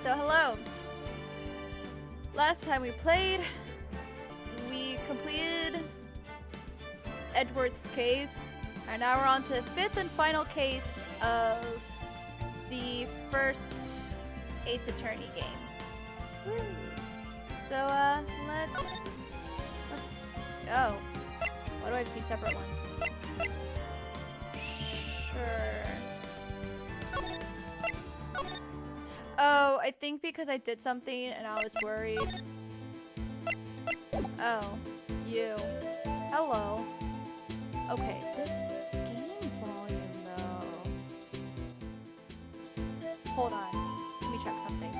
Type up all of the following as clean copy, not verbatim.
So hello. Last time we played, we completed Edward's case, and now we're on to fifth and final case of the first Ace Attorney game. Woo. So let's oh, why do I have two separate ones? Sure. Oh, I think because I did something and I was worried. Oh, you. Hello. Okay, this game volume though. Hold on. Let me check something.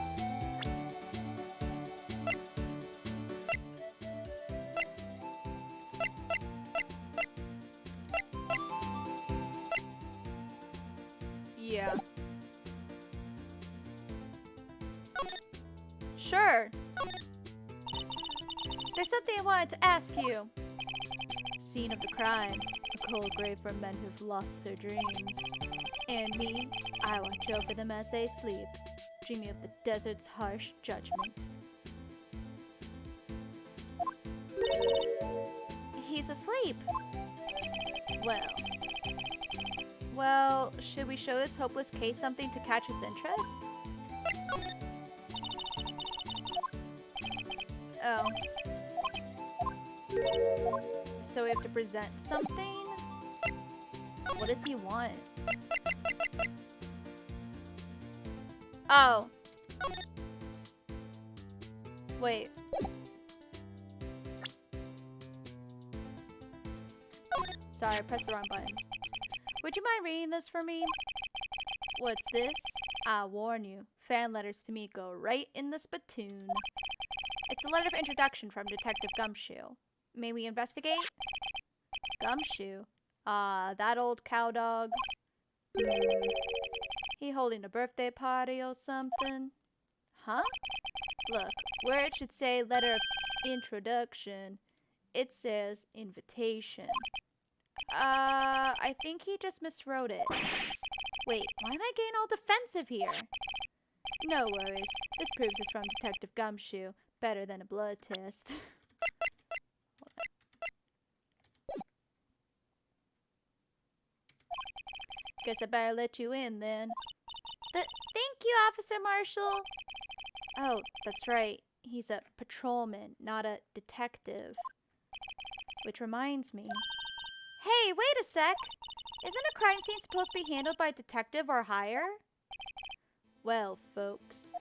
Yeah. Sure. There's something I wanted to ask you. Scene of the crime. A cold grave for men who've lost their dreams. And me, I watch over them as they sleep, dreaming of the desert's harsh judgment. He's asleep. Well, should we show this hopeless case something to catch his interest? Oh. So we have to present something? What does he want? Oh. Wait. Sorry, I pressed the wrong button. Would you mind reading this for me? What's this? I warn you, fan letters to me go right in the spittoon. It's a letter of introduction from Detective Gumshoe. May we investigate? Gumshoe? Ah, that old cowdog. He holding a birthday party or something? Huh? Look, where it should say letter of introduction, it says invitation. I think he just miswrote it. Wait, why am I getting all defensive here? No worries. This proves it's from Detective Gumshoe. Better than a blood test. Guess I better let you in then. Thank you, Officer Marshall. Oh, that's right. He's a patrolman, not a detective. Which reminds me. Hey, wait a sec! Isn't a crime scene supposed to be handled by a detective or higher? Well, folks.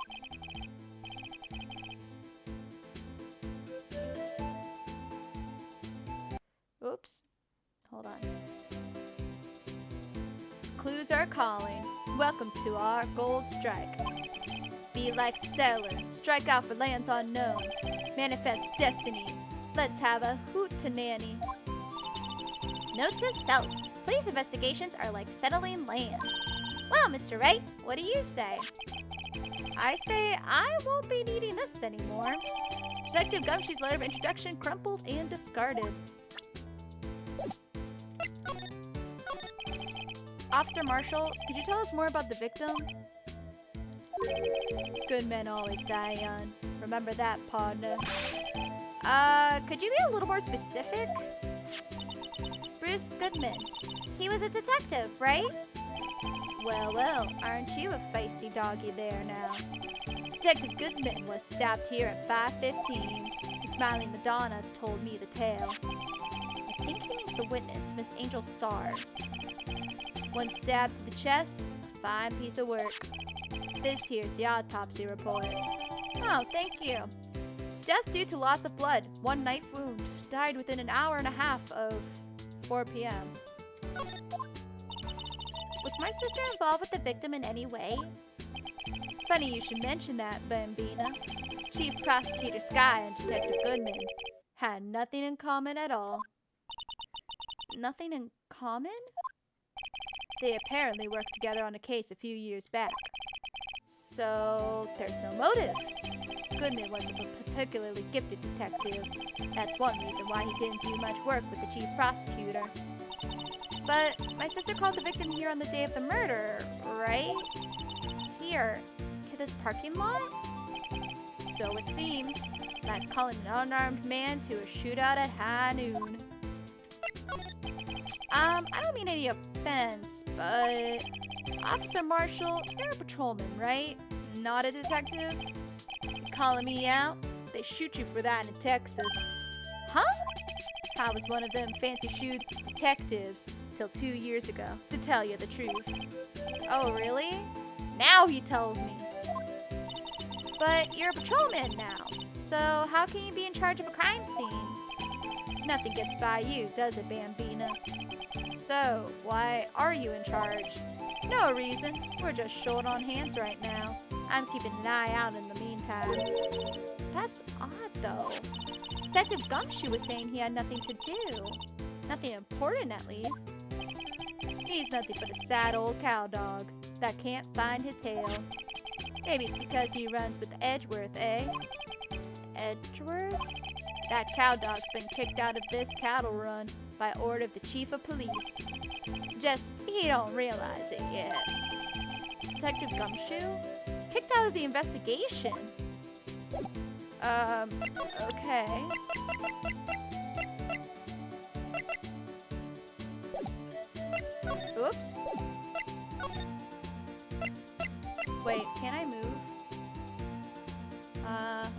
Oops. Hold on. Clues are calling. Welcome to our gold strike. Be like the sailor. Strike out for lands unknown. Manifest destiny. Let's have a hootenanny. Note to self. Police investigations are like settling land. Well, Mr. Wright, what do you say? I say I won't be needing this anymore. Detective Gumshoe's letter of introduction crumpled and discarded. Officer Marshall, could you tell us more about the victim? Good men always die young. Remember that, partner. Could you be a little more specific? Bruce Goodman. He was a detective, right? Well, aren't you a feisty doggy there now? Detective Goodman was stabbed here at 5:15. The smiling Madonna told me the tale. I think he means the witness, Miss Angel Starr. One stab to the chest, a fine piece of work. This here's the autopsy report. Oh, thank you. Death due to loss of blood, one knife wound. Died within an hour and a half of 4 p.m. Was my sister involved with the victim in any way? Funny you should mention that, Bambina. Chief Prosecutor Sky and Detective Goodman had nothing in common at all. Nothing in common? They apparently worked together on a case a few years back. So, there's no motive. Goodman wasn't a particularly gifted detective. That's one reason why he didn't do much work with the chief prosecutor. But my sister called the victim here on the day of the murder, right? Here. into this parking lot? So it seems. Like calling an unarmed man to a shootout at high noon. I don't mean any offense, but Officer Marshall, you're a patrolman, right? Not a detective? You calling me out? They shoot you for that in Texas. Huh? I was one of them fancy-shoed detectives till 2 years ago, to tell you the truth. Oh, really? Now he tells me. But you're a patrolman now, so how can you be in charge of a crime scene? Nothing gets by you, does it, Bambina? So, why are you in charge? No reason. We're just short on hands right now. I'm keeping an eye out in the meantime. That's odd, though. Detective Gumshoe was saying he had nothing to do. Nothing important, at least. He's nothing but a sad old cow dog that can't find his tail. Maybe it's because he runs with Edgeworth, eh? Edgeworth? That cow dog's been kicked out of this cattle run by order of the chief of police. Just, he don't realize it yet. Detective Gumshoe? Kicked out of the investigation? Okay. Oops. Wait, can I move?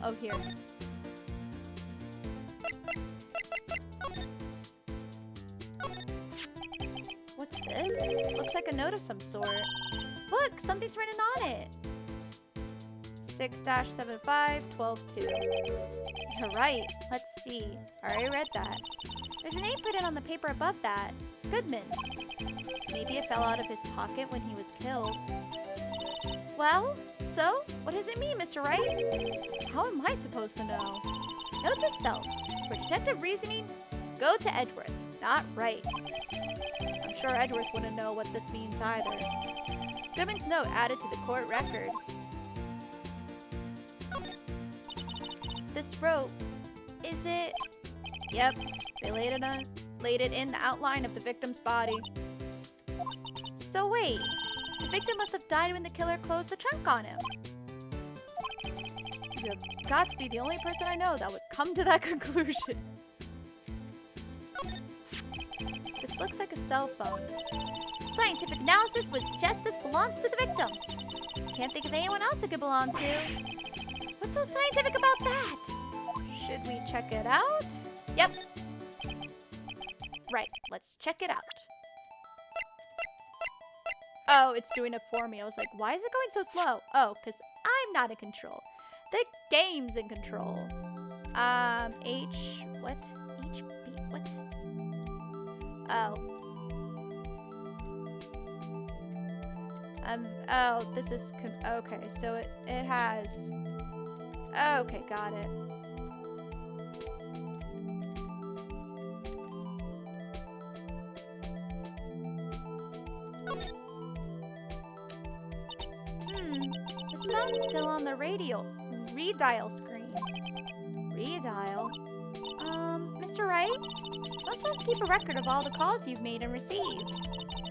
Oh, here. What's this? Looks like a note of some sort. Look, something's written on it. 6-75-12-2. You're right. Let's see. I already read that. There's a name printed on the paper above that. Goodman. Maybe it fell out of his pocket when he was killed. Well, so? What does it mean, Mr. Wright? How am I supposed to know? Note to self. For detective reasoning, go to Edgeworth, not Wright. I'm sure Edgeworth wouldn't know what this means either. Goodman's note added to the court record. This rope, is it? Yep, they laid it in the outline of the victim's body. So wait, the victim must have died when the killer closed the trunk on him. You have got to be the only person I know that would come to that conclusion. This looks like a cell phone. Scientific analysis would suggest this belongs to the victim. Can't think of anyone else it could belong to. What's so scientific about that? Should we check it out? Yep. Right, let's check it out. Oh, it's doing it for me. I was like, why is it going so slow? Oh, because I'm not in control. The game's in control. What? HB, what? Oh. Oh, this is, okay, so it has, okay, got it. This phone's still on the redial screen. Redial? Mr. Wright? Most phones keep a record of all the calls you've made and received.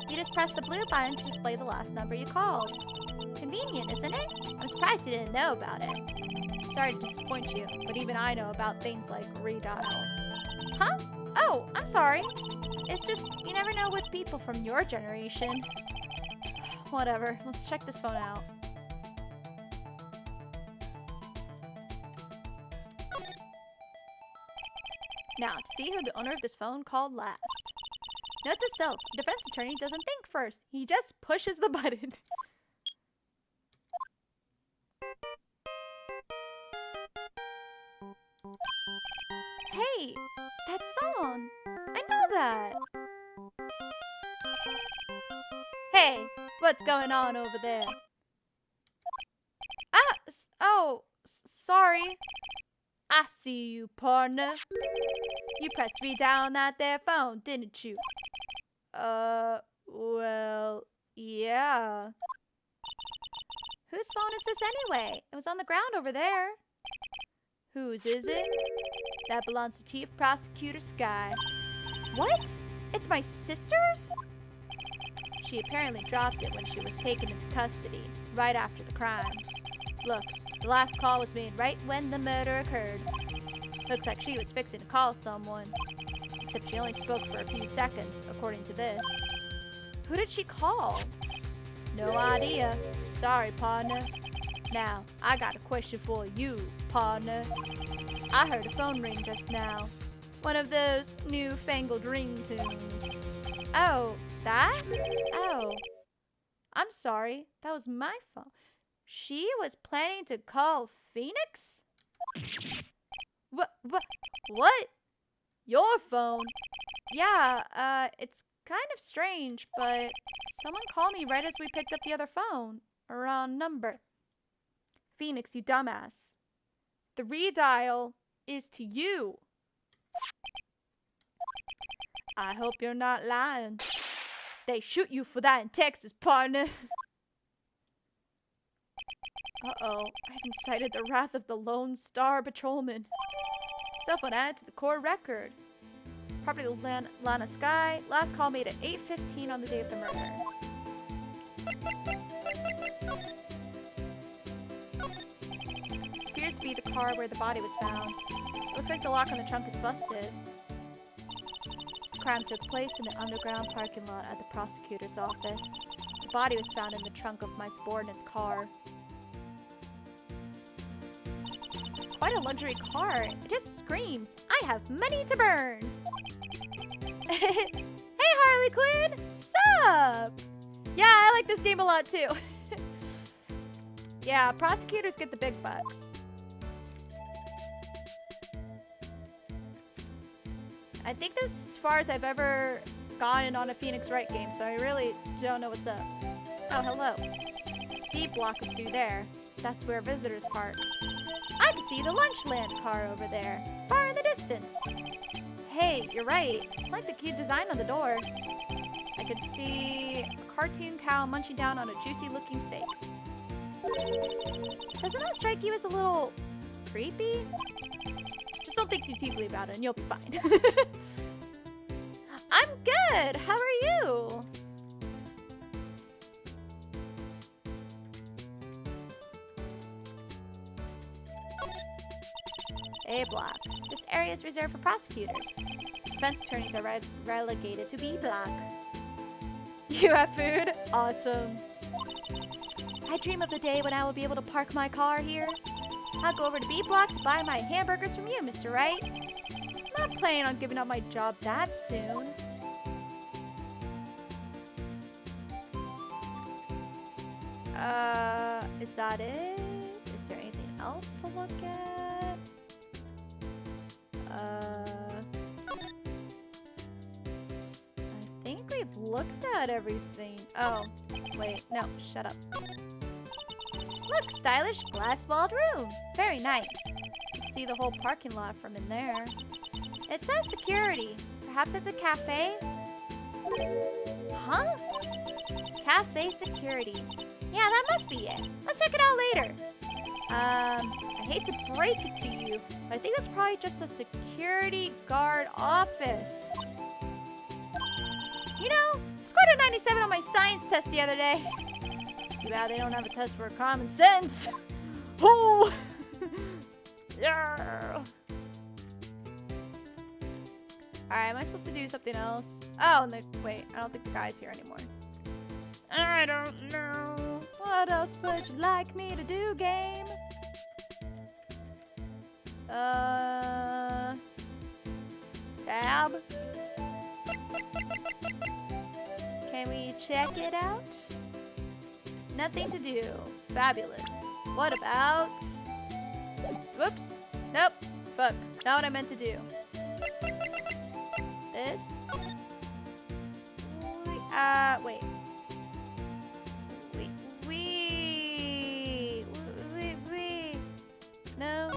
You just press the blue button to display the last number you called. Convenient, isn't it? I'm surprised you didn't know about it. Sorry to disappoint you, but even I know about things like redial. Huh? Oh, I'm sorry. It's just, you never know with people from your generation. Whatever, let's check this phone out. Now, to see who the owner of this phone called last. Note to self, a defense attorney doesn't think first. He just pushes the button. Hey, that song. I know that. Hey, what's going on over there? Sorry. I see you, partner. You pressed me down that there phone, didn't you? Well, yeah. Whose phone is this anyway? It was on the ground over there. Whose is it? That belongs to Chief Prosecutor Sky. What? It's my sister's? She apparently dropped it when she was taken into custody, right after the crime. Look, the last call was made right when the murder occurred. Looks like she was fixing to call someone. Except she only spoke for a few seconds, according to this. Who did she call? No idea. Sorry, partner. Now, I got a question for you, partner. I heard a phone ring just now. One of those newfangled ringtones. Oh, that? Oh. I'm sorry. That was my phone. She was planning to call Phoenix? What? Your phone? Yeah, it's kind of strange, but someone called me right as we picked up the other phone. A wrong number. Phoenix, you dumbass. The redial is to you. I hope you're not lying. They shoot you for that in Texas, partner. Uh-oh, I've incited the wrath of the Lone Star Patrolman. Cell phone added to the core record. Property of Lana Sky. Last call made at 8:15 on the day of the murder. This appears to be the car where the body was found. It looks like the lock on the trunk is busted. The crime took place in the underground parking lot at the prosecutor's office. The body was found in the trunk of my subordinate's car. Quite a luxury car. It just screams, I have money to burn. Hey, Harley Quinn! Sup? Yeah, I like this game a lot too. Yeah, prosecutors get the big bucks. I think this is as far as I've ever gotten on a Phoenix Wright game, so I really don't know what's up. Oh, hello. B block is through there. That's where visitors park. I can see the Lunchland car over there, far in the distance. Hey, you're right. I like the cute design on the door. I could see a cartoon cow munching down on a juicy-looking steak. Doesn't that strike you as a little creepy? Just don't think too deeply about it and you'll be fine. I'm good. How are you? A block. This area is reserved for prosecutors. Defense attorneys are relegated to B block. You have food? Awesome. I dream of the day when I will be able to park my car here. I'll go over to B block to buy my hamburgers from you, Mr. Wright. I'm not planning on giving up my job that soon. Is that it? Is there anything else to look at? I think we've looked at everything. Oh, wait, no, shut up. Look, stylish glass-walled room. Very nice. You can see the whole parking lot from in there. It says security. Perhaps it's a cafe? Huh? Cafe security. Yeah, that must be it. Let's check it out later. I hate to break it to you, but I think that's probably just a security guard office. You know, scored a 97 on my science test the other day. Too bad they don't have a test for common sense. Oh! Yeah. Alright, am I supposed to do something else? Oh, wait, I don't think the guy's here anymore. I don't know. What else would you like me to do, game? Tab. Can we check it out? Nothing to do. Fabulous. What about... Whoops. Nope. Fuck. Not what I meant to do. This. Wait. No.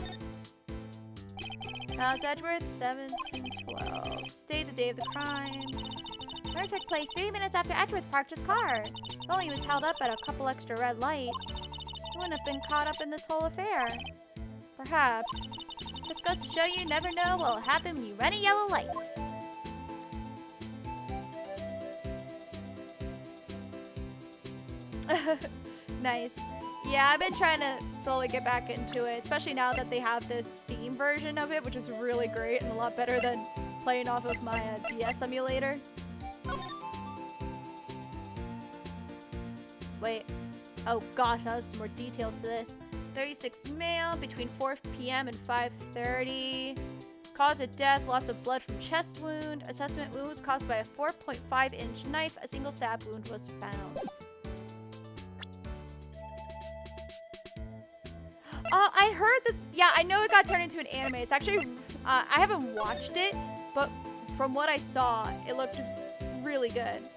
How's Edgeworth? 7-12. State the day of the crime. Murder took place 3 minutes after Edgeworth parked his car. If only he was held up at a couple extra red lights, he wouldn't have been caught up in this whole affair. Perhaps. Just goes to show you never know what will happen when you run a yellow light. Nice. Yeah, I've been trying to slowly get back into it, especially now that they have this Steam version of it, which is really great and a lot better than playing off of my DS emulator. Wait. Oh gosh, now there's some more details to this. 36 male, between 4 p.m. and 5:30. Cause of death, loss of blood from chest wound. Assessment wound was caused by a 4.5-inch knife. A single stab wound was found. I heard this. Yeah, I know it got turned into an anime. It's actually, I haven't watched it, but from what I saw, it looked really good.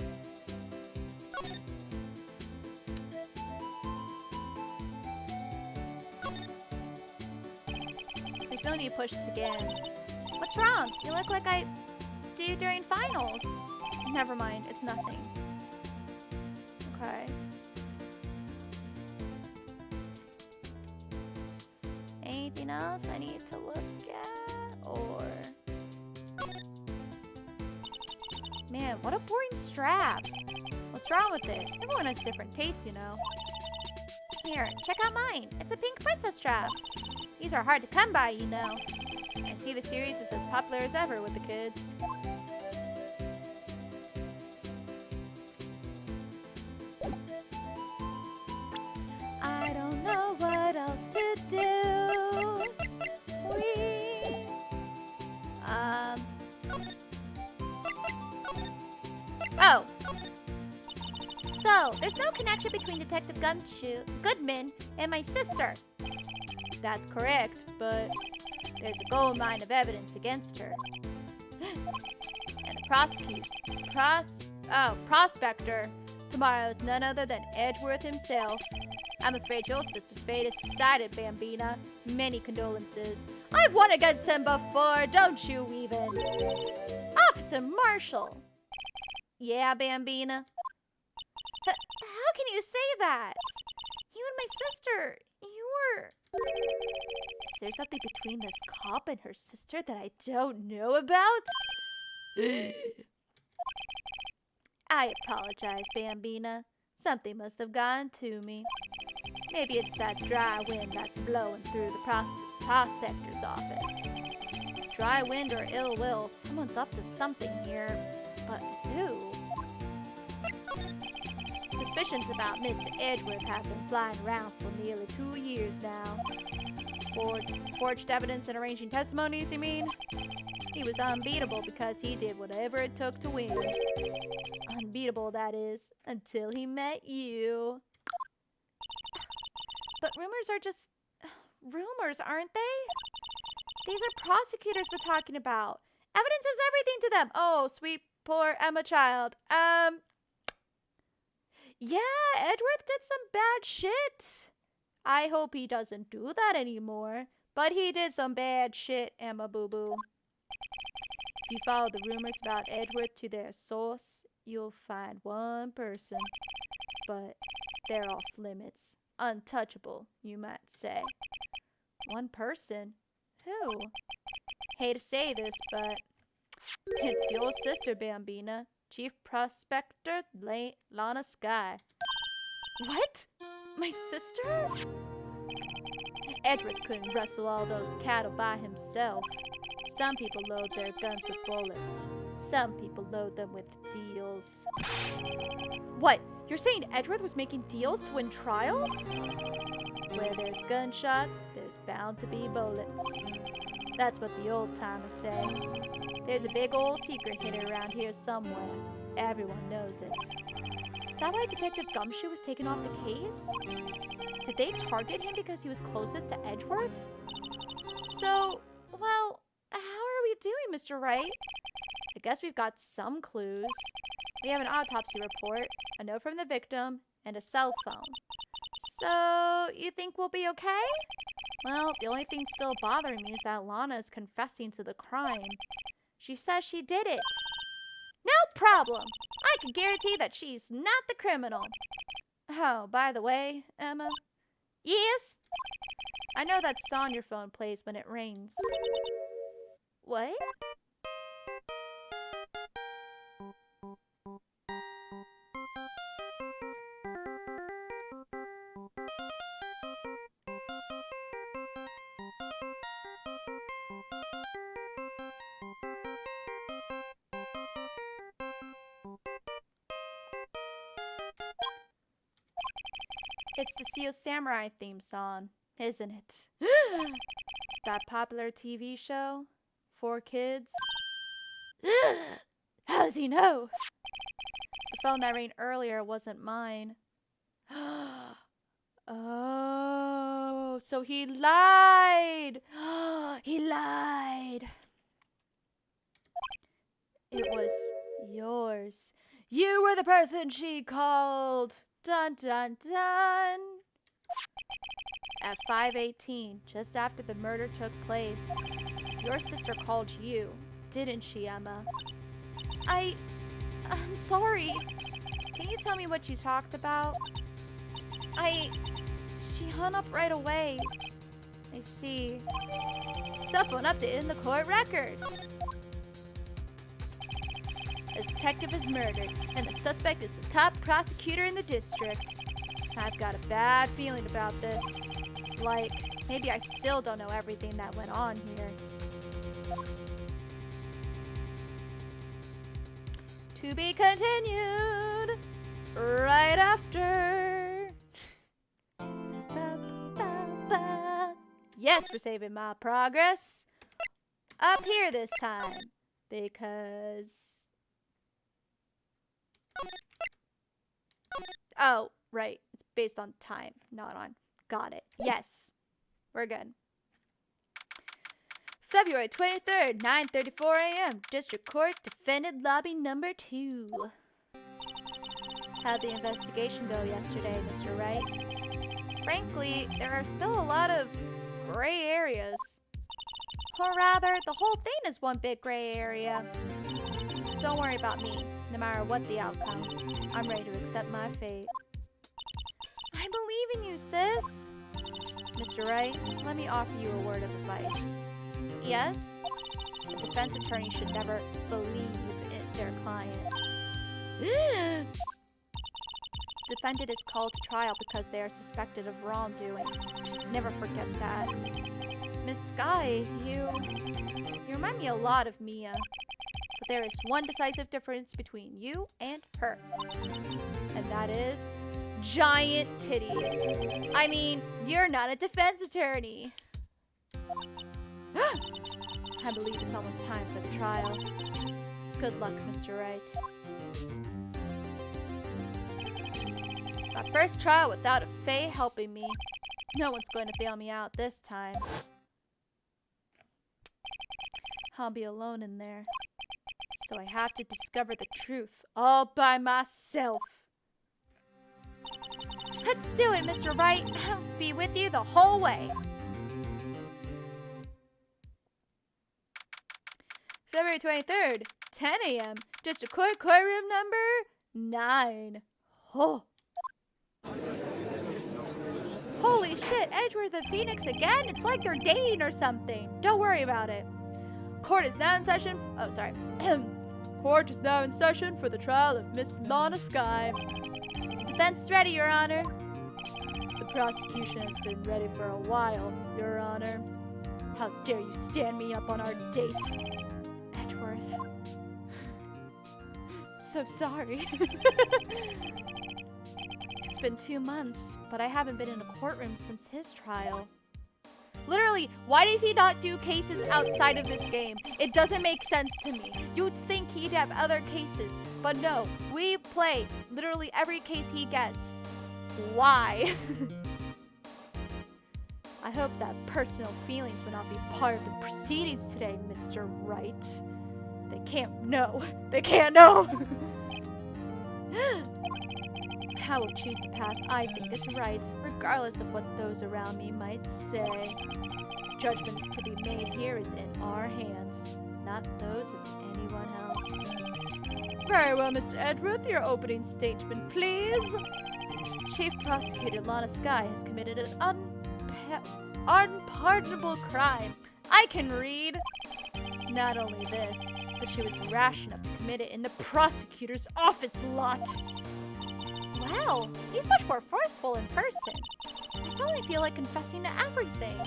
There's no need to push this again. What's wrong? You look like I do during finals. Never mind, it's nothing. Okay. Anything else I need to look at? Or... Man, what a boring strap. What's wrong with it? Everyone has different tastes, you know. Here, check out mine. It's a pink princess strap. These are hard to come by, you know. I see the series is as popular as ever with the kids. I don't know what else to do. Oh. So, there's no connection between Detective Goodman and my sister. That's correct, but there's a gold mine of evidence against her. And the prospector tomorrow is none other than Edgeworth himself. I'm afraid your sister's fate is decided, Bambina. Many condolences. I've won against him before, don't you even? Officer Marshall. Yeah, Bambina. How can you say that? You and my sister, you were... Is there something between this cop and her sister that I don't know about? I apologize, Bambina. Something must have gotten to me. Maybe it's that dry wind that's blowing through the prospector's office. Dry wind or ill will, someone's up to something here. But who? Suspicions about Mr. Edgeworth have been flying around for nearly 2 years now. Forged evidence and arranging testimonies, you mean? He was unbeatable because he did whatever it took to win. Unbeatable, that is, until he met you. But rumors are just rumors, aren't they? These are prosecutors we're talking about. Evidence is everything to them. Oh, sweet poor Emma child. Yeah, Edgeworth did some bad shit. I hope he doesn't do that anymore. But he did some bad shit, Emma boo-boo. If you follow the rumors about Edgeworth to their source, you'll find one person. But they're off limits. Untouchable, you might say. One person? Who? Hate to say this, but it's your sister, Bambina. Chief Prospector Lana Skye. What? My sister? Edgeworth couldn't wrestle all those cattle by himself. Some people load their guns with bullets. Some people load them with deals. What? You're saying Edgeworth was making deals to win trials? Where there's gunshots, there's bound to be bullets. That's what the old timers say. There's a big old secret hidden around here somewhere. Everyone knows it. Is that why Detective Gumshoe was taken off the case? Did they target him because he was closest to Edgeworth? So, well, how are we doing, Mr. Wright? I guess we've got some clues. We have an autopsy report, a note from the victim, and a cell phone. So, you think we'll be okay? Well, the only thing still bothering me is that Lana is confessing to the crime. She says she did it. No problem. I can guarantee that she's not the criminal. Oh, by the way, Emma. Yes? I know that song your phone plays when it rains. What? It's the Seal Samurai theme song, isn't it? That popular TV show for kids. How does he know? The phone that rang earlier wasn't mine. Oh, so he lied. He lied. It was yours. You were the person she called. Dun dun dun. At 5:18, just after the murder took place, your sister called you, didn't she, Emma? I'm sorry. Can you tell me what you talked about? She hung up right away. I see. Cell phone update in the court record. A detective is murdered, and the suspect is the top prosecutor in the district. I've got a bad feeling about this. Like, maybe I still don't know everything that went on here. To be continued right after. Yes, for saving my progress. Up here this time. Because... Oh, right. It's based on time, not on... Got it. Yes. We're good. February 23rd, 9:34 a.m. District Court, Defendant Lobby Number 2. How'd the investigation go yesterday, Mr. Wright? Frankly, there are still a lot of gray areas. Or rather, the whole thing is one big gray area. Don't worry about me, no matter what the outcome. I'm ready to accept my fate. I believe in you, sis. Mr. Wright, let me offer you a word of advice. Yes? A defense attorney should never believe in their client. Defendant is called to trial because they are suspected of wrongdoing. Never forget that. Miss Sky, you remind me a lot of Mia. But there is one decisive difference between you and her. And that is giant titties. I mean, you're not a defense attorney. I believe it's almost time for the trial. Good luck, Mr. Wright. My first trial without a Faye helping me. No one's going to bail me out this time. I'll be alone in there. So I have to discover the truth all by myself. Let's do it, Mr. Wright. I'll be with you the whole way. February 23rd, 10 a.m. District Court, courtroom number 9. Oh. Holy shit, Edgeworth and Phoenix again? It's like they're dating or something. Don't worry about it. Court is now in session. Oh, sorry. Court is now in session for the trial of Miss Lana Sky. The defense is ready, Your Honor. The prosecution has been ready for a while, Your Honor. How dare you stand me up on our date? Edgeworth. So sorry. It's been 2 months, but I haven't been in a courtroom since his trial. Literally, why does he not do cases outside of this game? It doesn't make sense to me. You'd think he'd have other cases, but no, we play literally every case he gets. Why? I hope that personal feelings will not be part of the proceedings today, Mr. Wright. They can't know. They can't know. I will choose the path I think is right, regardless of what those around me might say. Judgment to be made here is in our hands, not those of anyone else. Very well, Mr. Edgeworth, your opening statement, please. Chief Prosecutor Lana Sky has committed an unpardonable crime. I can read. Not only this, but she was rash enough to commit it in the prosecutor's office lot. Wow, he's much more forceful in person. I suddenly feel like confessing to everything.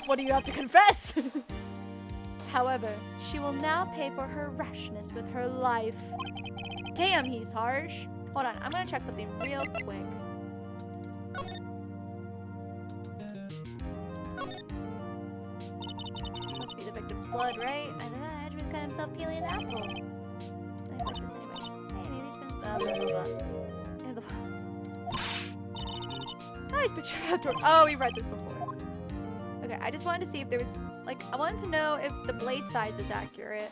What do you have to confess? However, she will now pay for her rashness with her life. Damn, he's harsh. Hold on, I'm gonna check something real quick. blood, right? Edward cut himself peeling an apple. I like this anyway. Hey, maybe he's been... blah, blah, blah. Nice picture of outdoor. Oh, we read this before. Okay, I just wanted to see if there was... Like, I wanted to know if the blade size is accurate.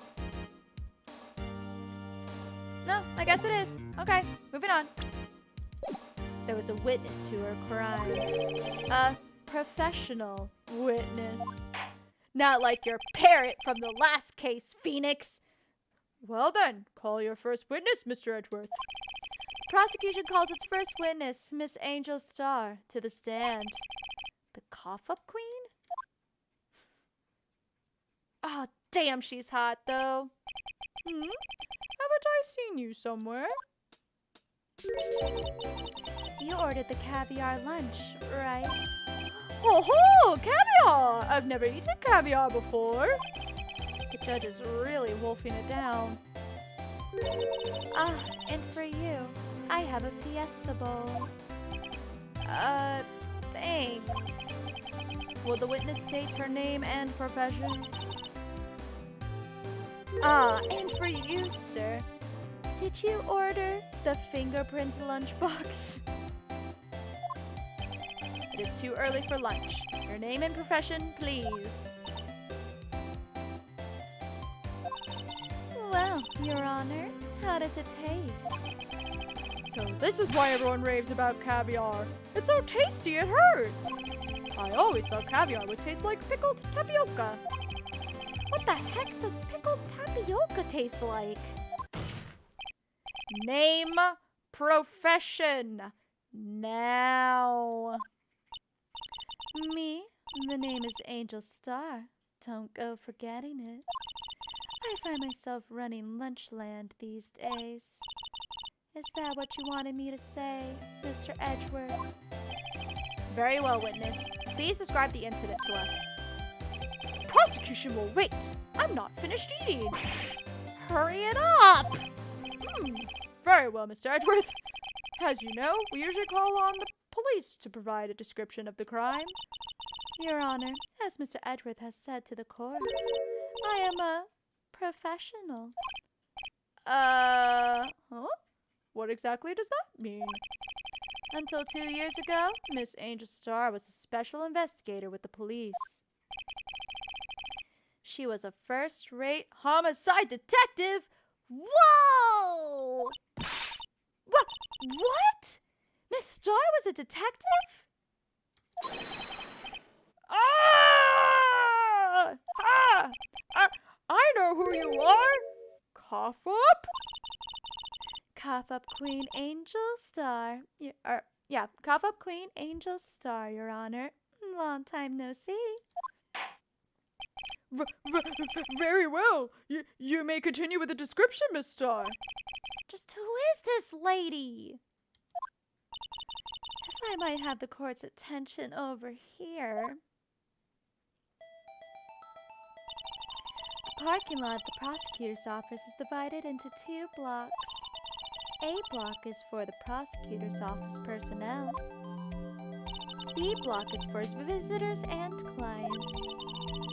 No, I guess it is. Okay, moving on. There was a witness to her crime. A professional witness. Not like your parrot from the last case, Phoenix. Well then, call your first witness, Mr. Edgeworth. Prosecution calls its first witness, Miss Angel Starr, to the stand. The cough-up queen? Oh, damn, she's hot, though. Haven't I seen you somewhere? You ordered the caviar lunch, right? Oh, caviar! I've never eaten caviar before. The judge is really wolfing it down. Ah, and for you, I have a fiesta bowl. Thanks. Will the witness state her name and profession? Ah, and for you, sir. Did you order the fingerprints lunchbox? It is too early for lunch. Your name and profession, please. Well, Your Honor, how does it taste? So this is why everyone raves about caviar. It's so tasty it hurts. I always thought caviar would taste like pickled tapioca. What the heck does pickled tapioca taste like? Name, profession, now. Me, the name is Angel Starr. Don't go forgetting it. I find myself running Lunchland these days. Is that what you wanted me to say, Mr. Edgeworth? Very well, witness. Please describe the incident to us. Prosecution will wait. I'm not finished eating. Hurry it up! Very well, Mr. Edgeworth. As you know, we usually call on the police to provide a description of the crime. Your Honor, as Mr. Edgeworth has said to the court, I am a professional. Huh? What exactly does that mean? Until 2 years ago, Miss Angel Starr was a special investigator with the police. She was a first-rate homicide detective. Whoa! What? Miss Starr was a detective? I know who you are. Cough up? Cough up Queen Angel Starr. Cough up Queen Angel Starr, Your Honor. Long time no see. Very well. You may continue with the description, Miss Starr. Just who is this lady? If I might have the court's attention over here. The parking lot at the prosecutor's office is divided into 2 blocks. A block is for the prosecutor's office personnel. B block is for visitors and clients.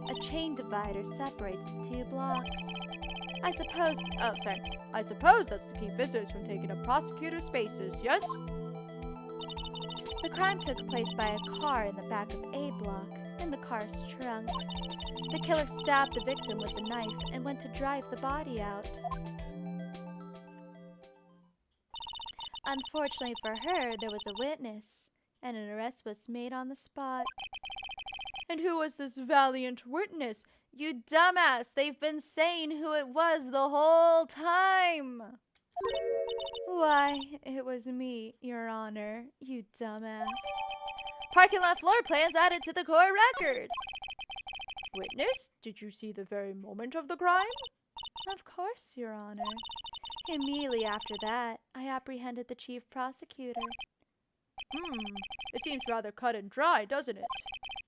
A chain divider separates the 2 blocks. I suppose that's to keep visitors from taking up prosecutor spaces, yes? The crime took place by a car in the back of A block, in the car's trunk. The killer stabbed the victim with a knife and went to drive the body out. Unfortunately for her, there was a witness, and an arrest was made on the spot. And who was this valiant witness? You dumbass! They've been saying who it was the whole time! Why, it was me, Your Honor, you dumbass. Parking lot floor plans added to the court record. Witness, did you see the very moment of the crime? Of course, Your Honor. Immediately after that, I apprehended the chief prosecutor. It seems rather cut and dry, doesn't it?